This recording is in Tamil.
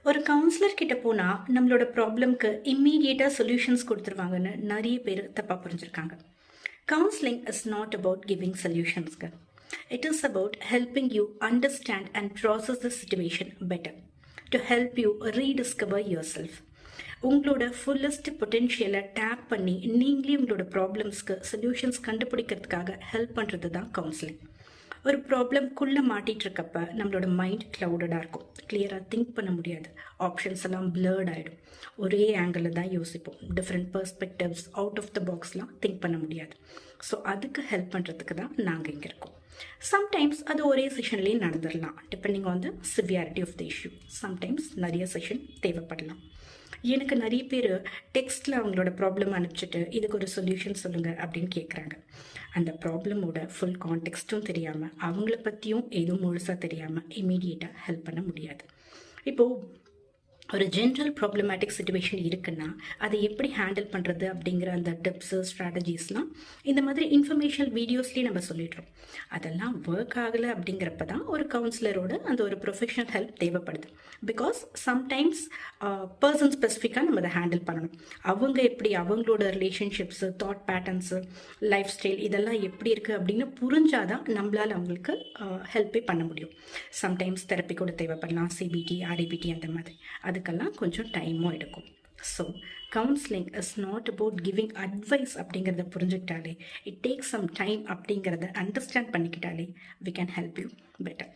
ஒரு கவுன்சிலர் கிட்ட போனா நம்மளோட ப்ராப்ளம்க்கு இம்மீடியட்டா சொல்யூஷன்ஸ் கொடுத்துருவாங்கன்னு நிறைய பேர் தப்பா புரிஞ்சிருக்காங்க. Counselling is not about giving சொல்யூஷன்ஸ்க்கு. It is about helping you understand and process the situation better, to help you rediscover yourself. உங்களோட ஃபுல்லஸ்ட் பொட்டென்ஷியலை டேப் பண்ணி நீங்களே உங்களோட ப்ராப்ளம்ஸ்க்கு சொல்யூஷன்ஸ் கண்டுபிடிக்கிறதுக்காக ஹெல்ப் பண்ணுறது தான் கவுன்சிலிங். ஒரு ப்ராப்ளம்குள்ளே மாட்டிகிட்டு இருக்கப்ப நம்மளோட மைண்ட் க்ளவுடடாக இருக்கும். கிளியராக திங்க் பண்ண முடியாது. ஆப்ஷன்ஸ் எல்லாம் பிளர்ட் ஆகிடும். ஒரே ஆங்கிளில் தான் யோசிப்போம். Different perspectives, out of the பாக்ஸ்லாம் திங்க் பண்ண முடியாது. ஸோ அதுக்கு ஹெல்ப் பண்ணுறதுக்கு தான் நாங்கள் இங்கே இருக்கோம். சம்டைம்ஸ் அது ஒரே செஷன்லேயே நடந்துடலாம், depending on the severity of the issue. Sometimes நிறைய செஷன் தேவைப்படலாம். எனக்கு நிறைய பேர் டெக்ஸ்ட்டில் அவங்களோட ப்ராப்ளம் அனுப்பிச்சிட்டு இதுக்கு ஒரு சொல்யூஷன் சொல்லுங்கள் அப்படின்னு கேட்குறாங்க. அந்த ப்ராப்ளமோட ஃபுல் கான்டெக்ஸ்ட்டும் தெரியாமல், அவங்கள பற்றியும் எதுவும் முழுசாக தெரியாமல் இமீடியட்டாக ஹெல்ப் பண்ண முடியாது. இப்போது ஒரு ஜென்ரல் ப்ராப்ளமேட்டிக் சுச்சுவேஷன் இருக்குன்னா அதை எப்படி ஹேண்டில் பண்ணுறது அப்படிங்கிற அந்த டிப்ஸு, ஸ்ட்ராட்டஜிஸ்லாம் இந்த மாதிரி இன்ஃபர்மேஷனல் வீடியோஸ்லேயே நம்ம சொல்லிடுறோம். அதெல்லாம் ஒர்க் ஆகலை அப்படிங்கிறப்ப தான் ஒரு கவுன்சிலரோட அந்த ஒரு ப்ரொஃபஷனல் ஹெல்ப் தேவைப்படுது. பிகாஸ் சம்டைம்ஸ் பர்சன் ஸ்பெசிஃபிக்காக நம்ம அதை ஹேண்டில் பண்ணணும். அவங்க எப்படி அவங்களோட relationships, thought patterns, life style இதெல்லாம் எப்படி இருக்குது அப்படின்னு புரிஞ்சாதான் நம்மளால் அவங்களுக்கு ஹெல்ப்பே பண்ண முடியும். சம்டைம்ஸ் தெரப்பி கூட தேவைப்படலாம், சிபிடி, ஆர்டிபிடி அந்த மாதிரி. அதுக்கெல்லாம் கொஞ்சம் டைமும் எடுக்கும். So counselling is not about giving advice அப்படிங்கிறத புரிஞ்சுக்கிட்டாலே, இட் டேக்ஸ் சம் டைம் அப்படிங்கிறத அண்டர்ஸ்டாண்ட் பண்ணிக்கிட்டாலே we can help you better.